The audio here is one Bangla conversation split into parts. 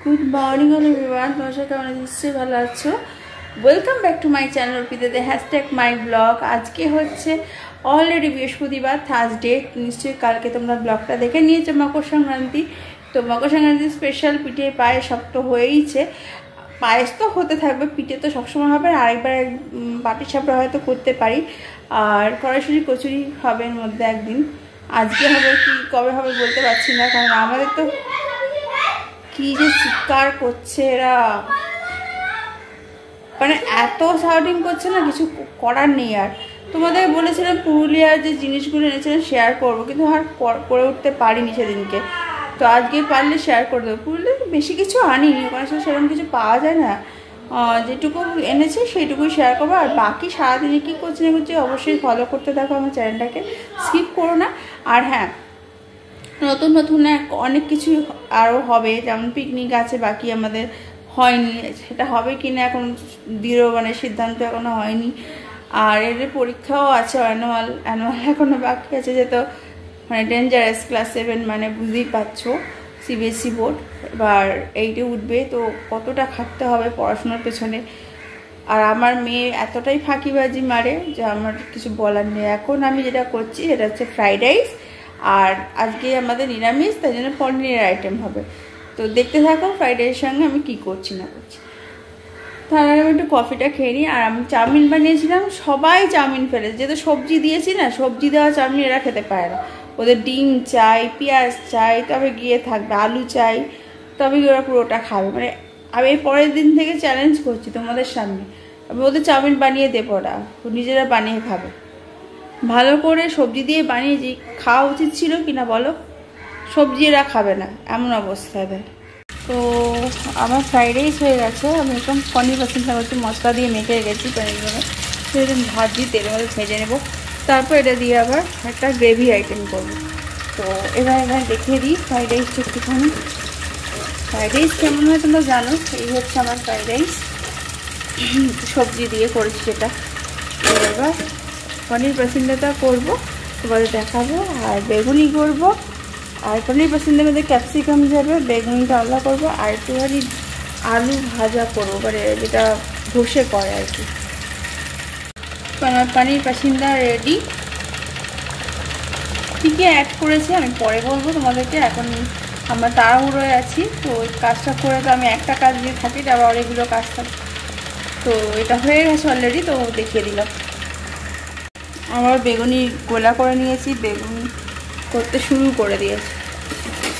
গুড মর্নিং অল এভরিওয়ান, তোমার সাথে কেমন নিশ্চয়ই ভালো আছো। Welcome back to my channel অর্পিতাতে #মাই ব্লগ। আজকে হচ্ছে অলরেডি বৃহস্পতিবার, থার্সডে। নিশ্চয়ই কালকে তোমরা ব্লগটা দেখে নিয়েছো মকর সংক্রান্তি। তো মকর সংক্রান্তি স্পেশাল পিঠে পায়েস সব তো হয়েইছে, পায়েস তো হতে থাকবে, পিঠে তো সবসময় হবে। আরেকবার বাটির সাপড়া হয়তো করতে পারি, আর কড়াইশুঁটি কচুরি হবে এর মধ্যে একদিন। আজকে হবে কি কবে হবে বলতে পারছি না, কারণ আমাদের তো কি যে চিৎকার করছে এরা, মানে এত শাউটিং করছে না, কিছু করার নেই। আর তোমাদের বলেছিলাম পুরুলিয়ার যে জিনিসগুলো এনেছিলাম শেয়ার করবো, কিন্তু আর করে উঠতে পারিনি সেদিনকে। তো আজকে পারলে শেয়ার করে দেবো। পুরুলিয়ার বেশি কিছু আনিনি, ওখানে সেরকম কিছু পাওয়া যায় না। যেটুকু এনেছে সেইটুকুই শেয়ার করবো। আর বাকি সারাদিনে কী করছি না করছি অবশ্যই ফলো করতে থাকো আমার চ্যানেলটাকে, স্কিপ করো না। আর হ্যাঁ, নতুন নতুন অনেক কিছু আরও হবে, যেমন পিকনিক আছে বাকি আমাদের হয়নি, সেটা হবে কি না এখন দৃঢ় মানে সিদ্ধান্ত এখনও হয়নি। আর এর পরীক্ষাও আছে, অ্যানুয়াল এখনও বাকি আছে, যেহেতু মানে ডেঞ্জারাস ক্লাস 7, মানে বুঝতেই পারছো সিবিএসসি বোর্ড এবার 8-এ উঠবে, তো কতটা খাটতে হবে পড়াশোনার পেছনে। আর আমার মেয়ে এতটাই ফাঁকিবাজি মারে যে আমার কিছু বলার নেই। এখন আমি যেটা করছি সেটা হচ্ছে ফ্রাইড রাইস, আর আজকে আমাদের নিরামিষ, তাই জন্য পনিরের আইটেম হবে। তো দেখতে থাকো ফ্রাইড রাইসের সঙ্গে আমি কী করছি না করছি। তার আগে আমি একটু কফিটা খেয়ে নিই। আর আমি চাউমিন বানিয়েছিলাম, সবাই চাউমিন ফেলে, যেহেতু সবজি দিয়েছি না, সবজি দেওয়া চাউমিন এরা খেতে পারে না। ওদের ডিম চাই, পেঁয়াজ চাই, তবে গিয়ে থাকবে আলু চাই, তবে ওরা পুরোটা খাবে। মানে আমি এই পরের দিন থেকে চ্যালেঞ্জ করছি তোমাদের সামনে, আমি ওদের চাউমিন বানিয়ে দেবো, ওরা নিজেরা বানিয়ে খাবে। ভালো করে সবজি দিয়ে বানিয়েছি, খাওয়া উচিত ছিল কিনা বলো। সবজি এরা খাবে না, এমন অবস্থা দেয়। তো আমার ফ্রাইড রাইস হয়ে গেছে। আমি একদম পনির পছন্দ করছি, মশলা দিয়ে মেখে রেখেছি পনিরগুলো, সেরকম ভাজি তেলের মধ্যে ভেজে নেবো। তারপর এটা দিয়ে আবার একটা গ্রেভি আইটেম করবো। তো এবার দেখিয়ে দিই ফ্রাইড রাইসটা একটুখানি। ফ্রাইড রাইস কেমন হয় তোমরা জানো। এই হচ্ছে আমার ফ্রাইড রাইস, সবজি দিয়ে করেছি সেটা। এবার পনির পছন্দটা করবো, তোমাদের দেখাবো। আর বেগুনি করবো, আর পনির পছন্দের মধ্যে ক্যাপসিকাম যাবে, বেগুনিটা আলাদা করবো, আর একটুখানি আলু ভাজা করবো, মানে যেটা ঘষে করে আর কি। আমার পনির পছন্দা রেডি। কী কী অ্যাড করেছি আমি পরে বলবো তোমাদেরকে, এখন আমরা তাড়াহুড়োয় আছি। তো কাজটা করে তো আমি একটা কাজ দিয়ে থাকি, আবার অনেকগুলো কাজ থাকে। তো এটা হয়ে গেছে অলরেডি, তো দেখিয়ে দিলাম। আমার বেগুনি গোলা করে নিয়েছি, বেগুনি করতে শুরু করে দিয়েছি।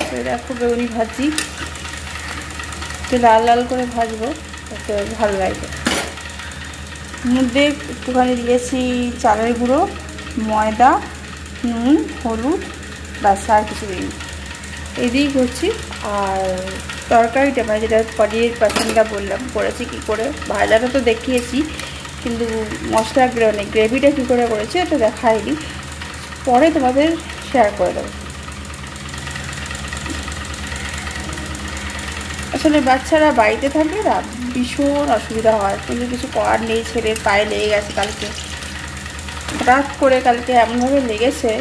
তো দেখো বেগুনি ভাজি, একটু লাল লাল করে ভাজবো, তাতে ভালো লাগবে। মধ্যে একটুখানি দিয়েছি চালের গুঁড়ো, ময়দা, নুন, হলুদ, ব্যাস, আর কিছু দিই এই দিয়েই করছি। আর তরকারিটা মানে যেটা পনিরের পছন্দটা বললাম করেছি কী করে, ভাজাটা তো দেখিয়েছি, কিন্তু মশলা গ্রেভিটা কী করে করেছি এটা দেখাইনি, পরে তোমাদের শেয়ার করে দেবো। আসলে বাচ্চারা বাড়িতে থাকলে না ভীষণ অসুবিধা হয়, কিন্তু কিছু করার নেই। ছেলের পায়ে লেগে গেছে কালকে, হঠাৎ করে কালকে এমনভাবে লেগেছে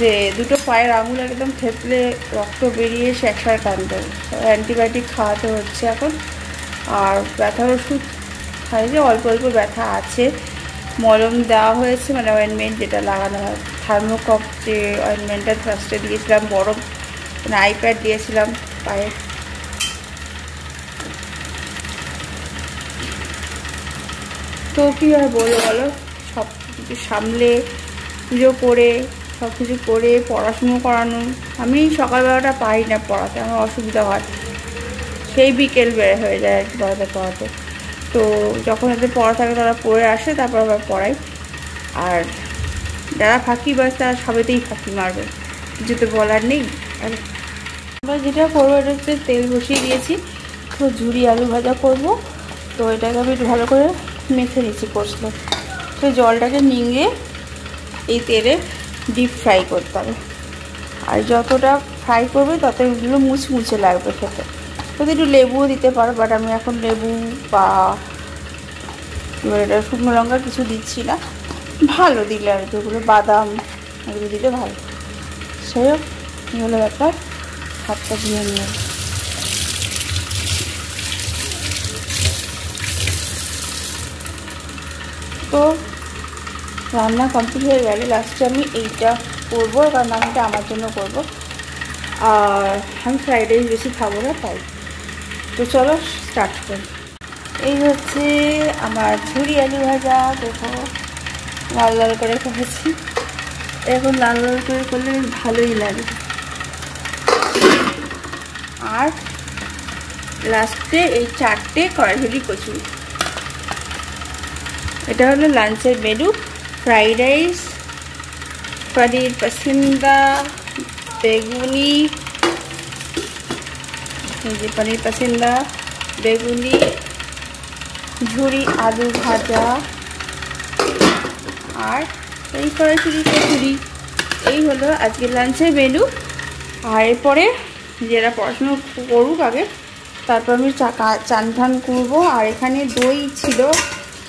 যে দুটো পায়ের আঙুল একদম থেতলে রক্ত বেরিয়ে এসে একসাথে কাঁদতে, অ্যান্টিবায়োটিক খাওয়াতে হচ্ছে এখন। আর ব্যথার ওষুধ খাই, যে অল্প অল্প ব্যথা আছে, মলম দেওয়া হয়েছে, মানে অয়েনমেন্ট যেটা লাগানো হয়, থার্মোকপ যে অয়েনমেন্টটা ফার্স্টে দিয়েছিলাম, বরফ মানে আইপ্যাড দিয়েছিলাম পায়ে। তো কী আর বলো বলো, সব কিছু সামলে পুজো করে সব কিছু করে পড়াশুনো করানো, আমি সকালবেলাটা পারি না পড়াতে, আমার অসুবিধা হয়, সেই বিকেল বেড়ে হয়ে যায় আর কি পড়াতে পড়াতে। তো যখন এদের পড়া থাকে তারা পড়ে আসে, তারপর আবার পড়াই। আর যারা ফাঁকি বাস তারা সবেতেই ফাঁকি মারবে, কিছু তো বলার নেই। আর এবার যেটা করবো, এটা হচ্ছে তেল বসিয়ে দিয়েছি, তো ঝুরি আলু ভাজা করব। তো এটাকে আমি একটু ভালো করে মেখে নিচ্ছি কষলে, তো জলটাকে নিংড়ে এই তেলে ডিপ ফ্রাই করতে হবে। আর যতটা ফ্রাই করবে তত এগুলো মুচমুচে লাগবে খেতে। তো একটু লেবুও দিতে পারো, বাট আমি এখন লেবু বা এটা শুকনো লঙ্কা কিছু দিচ্ছি না। ভালো দিলে আর যেগুলো বাদাম এগুলো দিলে ভালো। সেই হোক, এই হলো ব্যাপার। হাতটা ধুয়ে নিয়ে তো রান্না কমপ্লিট হয়ে গেলে লাস্টে আমি এইটা করবো, কারণ আমি এটা আমার জন্য করবো। আর আমি ফ্রাইড রাইস বেশি খাবো না তাই। তো চলো স্টার্ট করি। এই হচ্ছে আমার ঝুরি আলু ভাজা। দেখো লাল লাল করে করেছি, এখন লাল লাল করে করলে বেশ ভালোই লাগে। আর লাস্টে এই 4টে কড়াইঝুরি কচুরি। এটা হলো লাঞ্চের মেনু। ফ্রাইড রাইস, পনির পাসিন্দা, বেগুনি, এই যে পনির পাসিন্দা, বেগুনি, ঝুরি আলু ভাজা আর এই কড়াইঝুরি কচুরি। এই হলো আজকের লাঞ্চের মেনু। আর এরপরে যারা পড়াশুনো করুক আগে, তারপর আমি চান ঠান করবো। আর এখানে দই ছিল,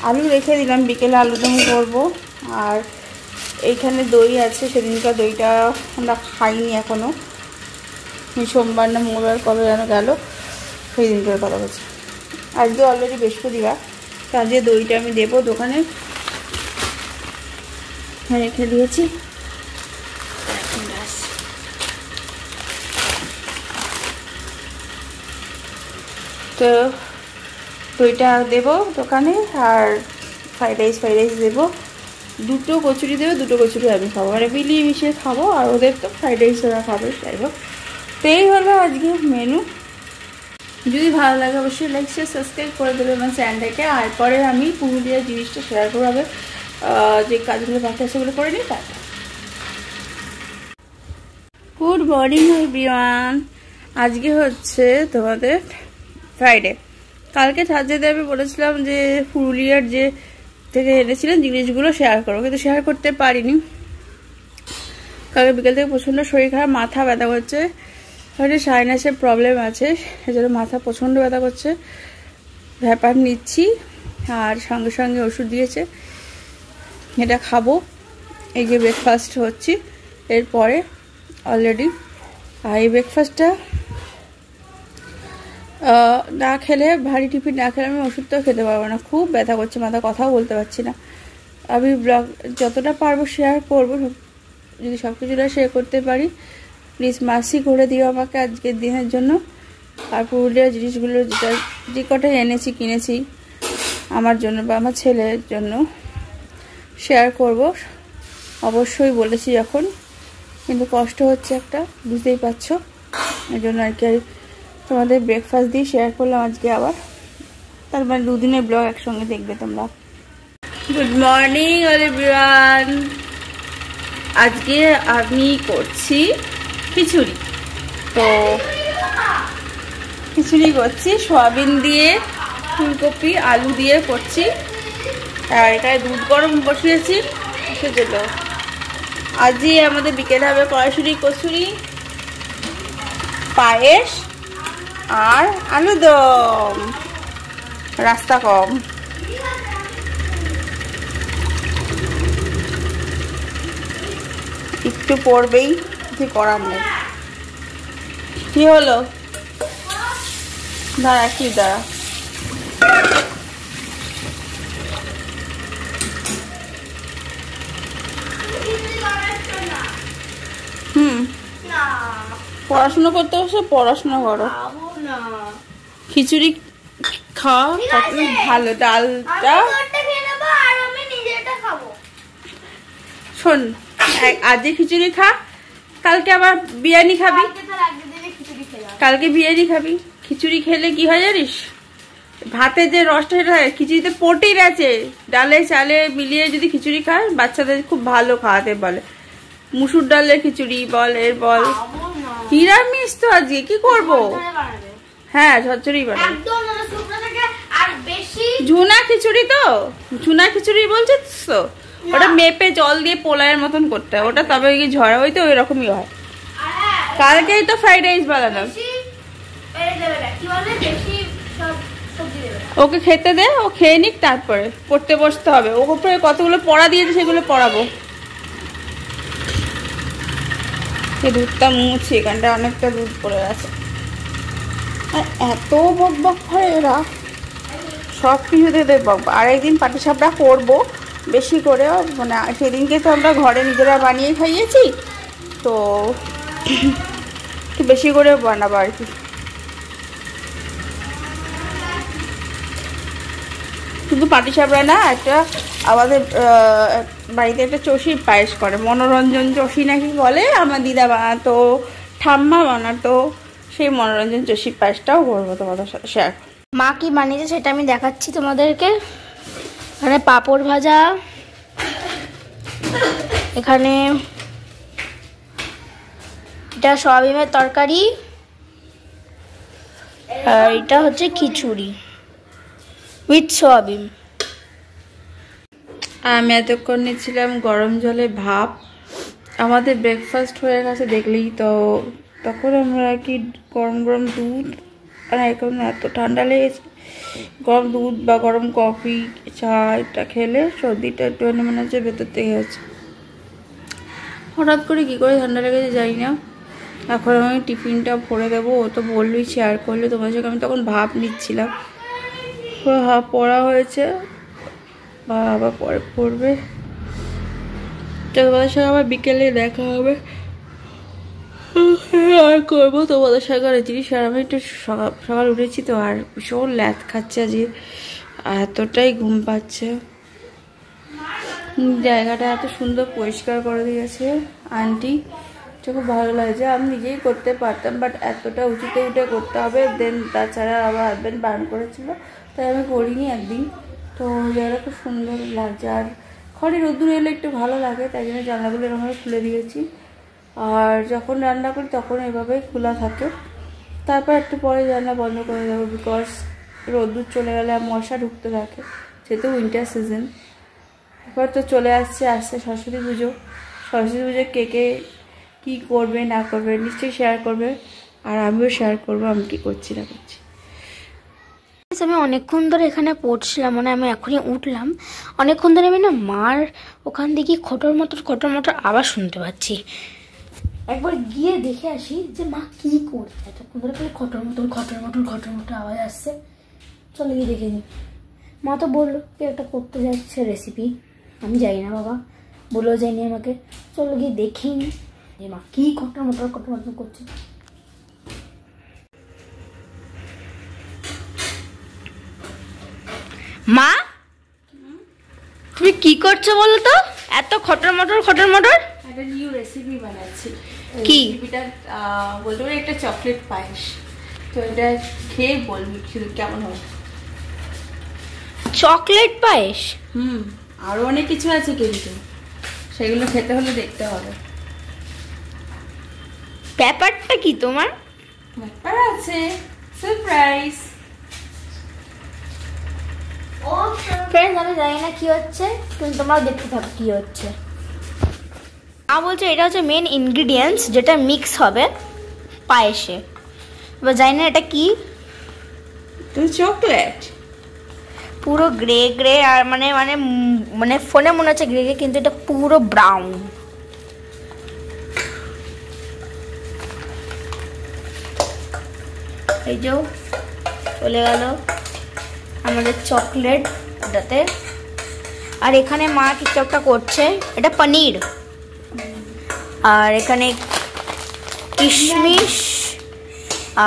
আলু রেখে দিলাম, বিকেলে আলুদম করবো। আর এইখানে দই আছে, সেদিনকার দইটা আমরা খাইনি এখনও। সোমবার না মঙ্গলবার কবে যেন গেল, সেই দিনকার কথা বলছি। আজকে অলরেডি বৃহস্পতিবার, তো আজকে দইটা আমি দেবো দোকানে, রেখে দিয়েছি। তো দইটা দেবো দোকানে। আর ফ্রাইড রাইস দেবো, 2টো কচুরি দেবো, 2টো কচুরি আমি খাবো, মানে মিলিয়ে মিশিয়ে খাবো। আর ওদের তো ফ্রাইড রাইস ওরা খাবে, যাই হোক। তো এই হলো আজকে মেনু। যদি ভালো লাগে অবশ্যই লাইক শেয়ার সাবস্ক্রাইব করে দেবে আমার চ্যানেলটাকে। আর পরে আমি পুরুলিয়ার জিনিসটা শেয়ার করবো, যে কাজগুলো বাকি আছে সেগুলো করে নিই। তারপর গুড মর্নিং এভরিওয়ান। আজকে হচ্ছে তোমাদের ফ্রাইডে। কালকে থার্সডেতে আমি বলেছিলাম যে পুরুলিয়ার যে থেকে এনেছিলেন জিনিসগুলো শেয়ার করবো, কিন্তু শেয়ার করতে পারিনি। কালকে বিকেল থেকে প্রচণ্ড শরীর খারাপ, মাথা ব্যথা করছে, হয়তো সাইনাসের প্রবলেম আছে, সেজন্য মাথা প্রচণ্ড ব্যথা করছে। ভ্যাপার নিচ্ছি আর সঙ্গে সঙ্গে ওষুধ দিয়েছে, এটা খাবো। এই যে ব্রেকফাস্ট হচ্ছে এরপরে অলরেডি। আর এই ব্রেকফাস্টটা না খেলে, ভারী টিফিন না খেলে আমি ওষুধটাও খেতে পারবো না, খুব ব্যথা করছে মাথা, কথাও বলতে পারছি না। আমি ব্লগ যতটা পারবো শেয়ার করবো, যদি সব কিছুটা শেয়ার করতে পারি। প্লিজ মাসি করে দিও আমাকে আজকের দিনের জন্য। আর পুরুলিয়ার জিনিসগুলো যে কটা এনেছি কিনেছি আমার জন্য বা আমার ছেলের জন্য শেয়ার করব, অবশ্যই বলেছি যখন, কিন্তু কষ্ট হচ্ছে একটা, বুঝতেই পারছো। এই জন্য আর কি তোমাদের ব্রেকফাস্ট দিয়ে শেয়ার করলাম আজকে আবার। তার মানে 2 দিনের ব্লগ একসঙ্গে দেখবে তোমরা। Good morning everyone. আজকে আমি করছি খিচুড়ি। তো খিচুড়ি করছি সয়াবিন দিয়ে, ফুলকপি আলু দিয়ে করছি। আর এখানে দুধ গরম বসিয়েছি সেজন্য। আজই আমাদের বিকেলে হবে কড়াইশুঁটি কচুরি, পায়েস আর আলুদম, রাস্তা কম। একটু পড়বেই, কিছু করার নেই। কি হলো? দাঁড়া, কি দাঁড়া, পড়াশোনা করতে বসে পড়াশোনা করো, খিচুড়ি খাওয়া ভালো। ডালটা শোন, আজকে খিচুড়ি খা, কালকে আবার বিরিয়ানি খাবি, কালকে বিরিয়ানি খাবি। খিচুড়ি খেলে কি হয় জানিস, ভাতের যে রসটা সেটা থাকে, খিচুড়িতে প্রোটিন আছে। ডালে চালে মিলিয়ে যদি খিচুড়ি খায় বাচ্চাদের খুব ভালো খাওয়াতে বলে। মুসুর ডালের খিচুড়ি বল, এর বল, নিরামিষ তো আজকে কি করবো। হ্যাঁ, ঝরঝরি বানাবে। ঝুনা খিচুড়ি, তো ঝুনা খিচুড়ি বলছিস তো, ওটা মেপে জল দিয়ে পোলায়ের মতন করতে হয় ওটা, তবে কি ঝরা হইতে ওই রকমই হয়। কালকেই তো ফ্রাইড রাইস বানালাম। ওকে খেতে দে, ও খেয়ে নিক, তারপরে পড়তে বসতে হবে। ওর উপরে কতগুলো পড়া দিয়েছে সেগুলো পড়াবো। এই দুধটা মুছি, এখানটা অনেকটা দুধ পড়ে আছে। আর এত বক বক হয় এরা, সব কিছুতে বক। আর একদিন পাটিসাপটা করবো, বেশি করে, মানে সেদিনকে তো আমরা ঘরে নিজেরা বানিয়ে খাইয়েছি, তো একটু বেশি করে বানাবো আর কি। শুধু পাটিসাপড়া না, একটা আমাদের বাড়িতে একটা চষির পায়েস করে, মনোরঞ্জন চষি নাকি বলে, আমার দিদা বানাতো, ঠাম্মা বানাতো, সেই মনোরঞ্জন চষির পায়েসটাও করবো তোমাদের সাথে শেয়ার। মা কি বানিয়েছে সেটা আমি দেখাচ্ছি তোমাদেরকে। এখানে পাঁপড় ভাজা, এখানে এটা সয়াবিনের তরকারি, আর এটা হচ্ছে খিচুড়ি উইথ সয়াবিন। আমি এতক্ষণ নিচ্ছিলাম গরম জলে ভাপ। আমাদের ব্রেকফাস্ট হয়ে গেছে দেখলেই তো, তখন আমরা আর কি গরম গরম দুধ, আর এখন এত ঠান্ডা লেগেছে, গরম দুধ বা গরম কফি চা এটা খেলে সর্দিটা একটু মনে হচ্ছে ভেতর থেকে আছে। হঠাৎ করে কী করে ঠান্ডা লেগেছে জানি না। এখন আমি টিফিনটা ভরে দেবো, ও তো বললই শেয়ার করলে তোমার সঙ্গে। আমি তখন ভাপ নিচ্ছিলাম, ভাপ পড়া হয়েছে বা আবার পরে পড়বে, তোমাদের সঙ্গে আবার বিকেলে দেখা হবে আর করবো তোমাদের সঙ্গে আর জিনিস। আর আমি একটু সকাল উঠেছি তো, আর ভীষণ ল্যাদ খাচ্ছে আজকে, এতটাই ঘুম পাচ্ছে। জায়গাটা এত সুন্দর পরিষ্কার করে দিয়েছে আন্টি, খুব ভালো লাগছে। আমি নিজেই করতে পারতাম, বাট এতটা উঁচুতে উঠে করতে হবে, দেন তাছাড়া আবার হাজব্যান্ড বারণ করেছিল, তাই আমি করিনি একদিন। তো জায়গাটা খুব সুন্দর লাগছে, আর খড়ি রোদ্দুর এলে একটু ভালো লাগে, তাই জন্য জানলাগুলো এরকমভাবে খুলে দিয়েছি। আর যখন রান্না করি তখন এভাবে খোলা থাকে, তারপর একটু পরে জানলা বন্ধ করে দেবো, বিকজ রোদ্দুর চলে গেলে আর মশা ঢুকতে থাকে, যেহেতু উইন্টার সিজন। এবার তো চলে আসছে সরস্বতী পুজো। সরস্বতী পুজো কে কে কী করবে না করবে নিশ্চয়ই শেয়ার করবে, আর আমিও শেয়ার করবো আমি কী করছি না করছি। আমি অনেকক্ষণ ধরে এখানে পড়ছিলাম, মানে আমি এখনই উঠলাম। অনেকক্ষণ ধরে আমি না মার ওখান থেকে খটর মটর আবার শুনতে পাচ্ছি। একবার গিয়ে দেখে আসি যে মা কি করছে, এতক্ষণ ধরে খালি খটর মটর আওয়াজ আসছে। চলে গিয়ে দেখে নিই। মা তো বললো কি একটা করতে যাচ্ছে রেসিপি, আমি যাই না বাবা, বলেও যায়নি আমাকে। চলো গিয়ে দেখি যে মা কি খটর মটর করছে। মা তুমি কি করছো বলো তো, এত খটর মটর? একটা নিউ রেসিপি বানাচ্ছি। কি রেসিপিটা বলতে পারি একটা চকলেট পায়েস, তো এটা খেয়ে বলবি শুধু কেমন হবে। চকলেট পায়েস? আরো অনেক কিছু আছে, কিন্তু সেগুলো খেতে হলে দেখতে হবে। ব্যাপারটা কি তোমার? ব্যাপার আছে, সারপ্রাইজ। ফ্রেন্ডস আমি জানি না কি হচ্ছে, কিন্তু তোমরা দেখতে থাকো কি হচ্ছে। বলছে এটা হচ্ছে মেন ইনগ্রিডিয়েন্টস, যেটা মিক্স হবে পায়েসে। এবার জানি না এটা কি, চকলেট পুরো গ্রে আর মানে মানে মানে ফোনে মনে হচ্ছে গ্রে, কিন্তু এটা পুরো ব্রাউন। এই যে চলে গেল আমাদের চকলেট এটাতে। আর এখানে মা কিছু একটা করছে, এটা পনির, আর এখানে কিশমিশ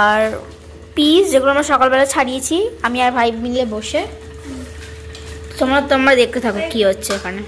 আর পিস, যেগুলো আমরা সকালবেলা ছাড়িয়েছি আমি আর ভাই মিলে বসে। তোমরা দেখতে থাকো কি হচ্ছে এখানে।